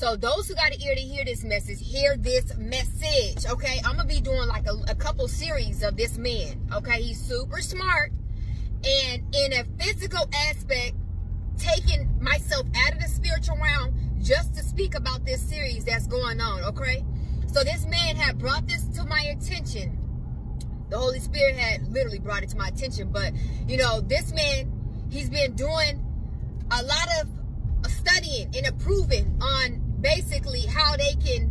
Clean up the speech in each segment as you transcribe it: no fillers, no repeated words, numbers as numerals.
So those who got an ear to hear this message, okay? I'm going to be doing like a couple series of this man, okay? He's super smart. And in a physical aspect, taking myself out of the spiritual realm just to speak about this series that's going on, okay? So this man had brought this to my attention. The Holy Spirit had literally brought it to my attention. But, you know, this man, he's been doing a lot of studying and improving on basically how they can,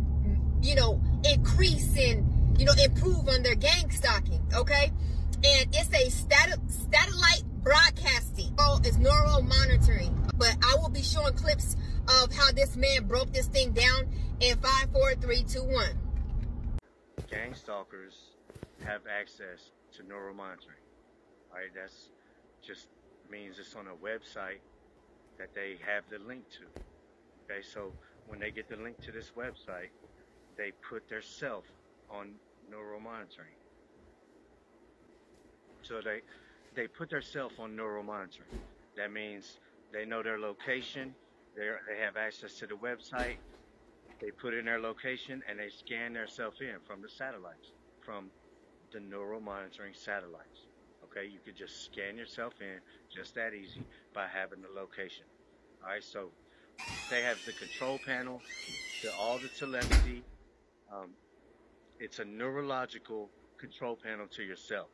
you know, increase and, you know, improve on their gang stalking, okay? And it's a satellite broadcasting. It's neural monitoring. But I will be showing clips of how this man broke this thing down in 5, 4, 3, 2, 1. Gang stalkers have access to neural monitoring. All right, that's just means it's on a website that they have the link to. Okay, so when they get the link to this website, they put their self on neural monitoring. So they put their self on neural monitoring. That means they know their location, they have access to the website, they put in their location, and they scan their self in from the satellites, from the neural monitoring satellites. Okay, you could just scan yourself in just that easy by having the location. All right, so they have the control panel to all the telepathy. It's a neurological control panel to yourself.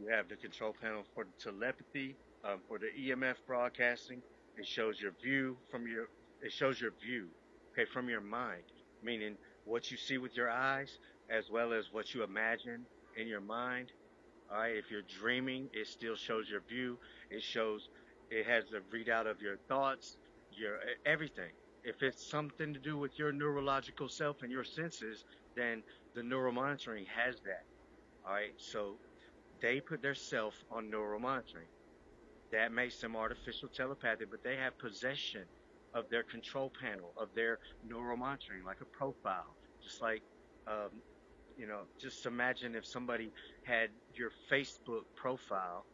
You have the control panel for the telepathy, for the EMF broadcasting. It shows your view from your mind, meaning what you see with your eyes as well as what you imagine in your mind. All right, if you're dreaming, it still shows your view. It has a readout of your thoughts, your everything. If it's something to do with your neurological self and your senses, then the neural monitoring has that. All right, so they put their self on neural monitoring. That makes them artificial telepathic, but they have possession of their control panel, of their neural monitoring, like a profile. Just like, you know, just imagine if somebody had your Facebook profile,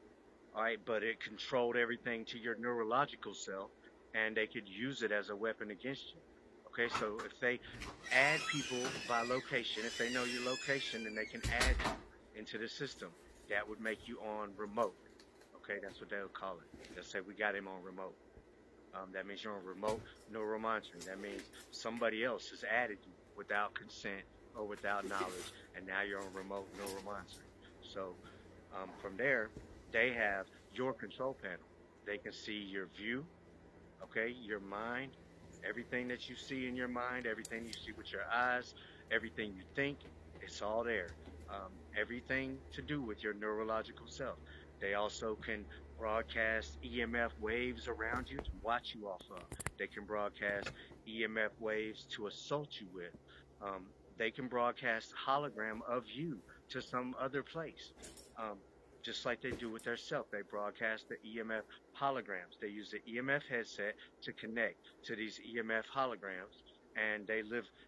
all right, but it controlled everything to your neurological self, and they could use it as a weapon against you. Okay, so if they add people by location, if they know your location, then they can add you into the system. That would make you on remote. Okay, that's what they'll call it. They'll say, we got him on remote. That means you're on remote neural monitoring. That means somebody else has added you without consent or without knowledge, and now you're on remote neural monitoring. So from there, they have your control panel. They can see your view, okay, your mind, everything that you see in your mind, everything you see with your eyes, everything you think, it's all there. Everything to do with your neurological self. They also can broadcast EMF waves around you to watch you off of. They can broadcast EMF waves to assault you with. They can broadcast hologram of you to some other place. Just like they do with their self. They broadcast the EMF holograms. They use the EMF headset to connect to these EMF holograms, and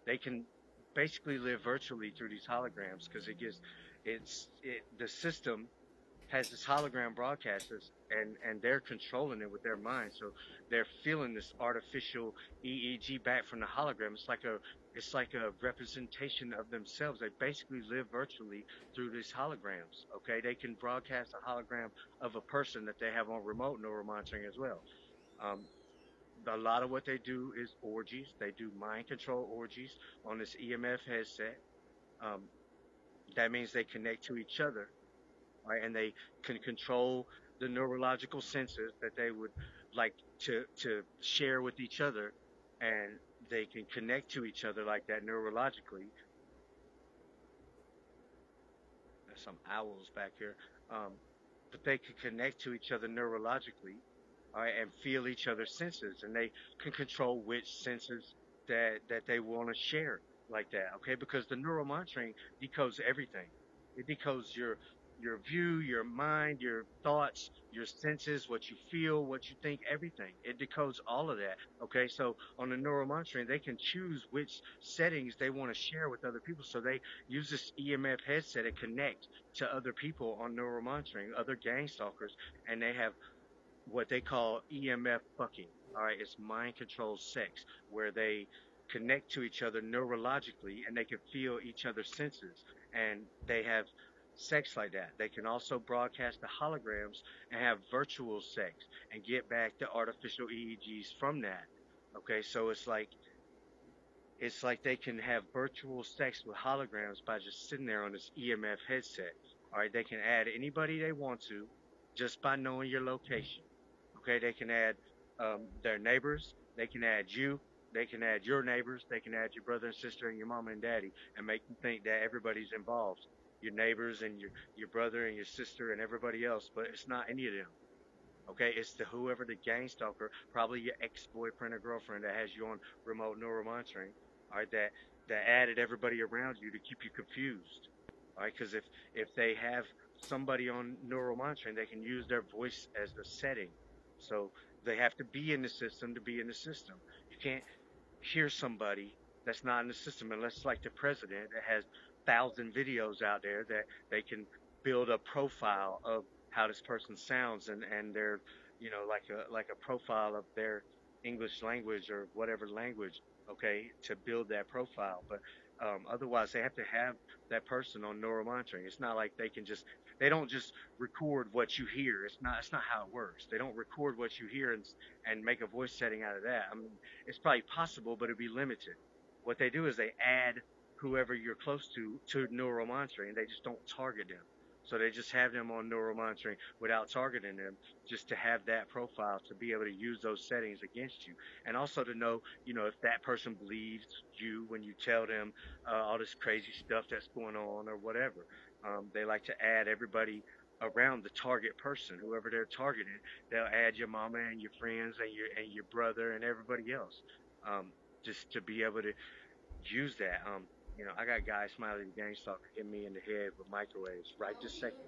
they can basically live virtually through these holograms, because the system has this hologram broadcasters, and they're controlling it with their mind. So they're feeling this artificial EEG back from the hologram. It's like a representation of themselves. They basically live virtually through these holograms. Okay, they can broadcast a hologram of a person that they have on remote neural monitoring as well. A lot of what they do is orgies. They do mind control orgies on this EMF headset. That means they connect to each other. Right, and they can control the neurological sensors that they would like to share with each other, and they can connect to each other like that neurologically. There's some owls back here, but they can connect to each other neurologically, all right, and feel each other's senses, and they can control which senses that they want to share like that. Okay, because the neural monitoring decodes everything. It decodes your view, your mind, your thoughts, your senses, what you feel, what you think, everything. It decodes all of that. Okay, so on the neural monitoring, they can choose which settings they want to share with other people. So they use this EMF headset to connect to other people on neural monitoring, other gang stalkers, and they have what they call EMF fucking. All right, it's mind controlled sex, where they connect to each other neurologically, and they can feel each other's senses, and they have sex like that. They can also broadcast the holograms and have virtual sex and get back the artificial EEGs from that. Okay, so it's like they can have virtual sex with holograms by just sitting there on this EMF headset. All right, they can add anybody they want to just by knowing your location. Okay, they can add their neighbors, they can add you, they can add your neighbors, they can add your brother and sister and your mama and daddy, and make them think that everybody's involved. Your neighbors and your brother and your sister and everybody else, but it's not any of them. Okay, it's the whoever the gang stalker, probably your ex-boyfriend or girlfriend that has you on remote neural monitoring. All right, that added everybody around you to keep you confused. All right, because if they have somebody on neural monitoring, they can use their voice as the setting. So they have to be in the system to be in the system. You can't hear somebody that's not in the system unless it's like the president that has 1,000 videos out there that they can build a profile of how this person sounds, and their, like a profile of their English language or whatever language, okay, to build that profile. But otherwise they have to have that person on neural monitoring. It's not like they don't just record what you hear. It's not how it works. They don't record what you hear and make a voice setting out of that. I mean, it's probably possible, but it'd be limited. What they do is they add whoever you're close to neural monitoring. They just don't target them. So they just have them on neural monitoring without targeting them, just to have that profile to be able to use those settings against you. And also to know, if that person believes you when you tell them all this crazy stuff that's going on or whatever. They like to add everybody around the target person, whoever they're targeting. They'll add your mama and your friends and your brother and everybody else, just to be able to use that. I got guys, Smiley the Gang Stalker, hit me in the head with microwaves right this second.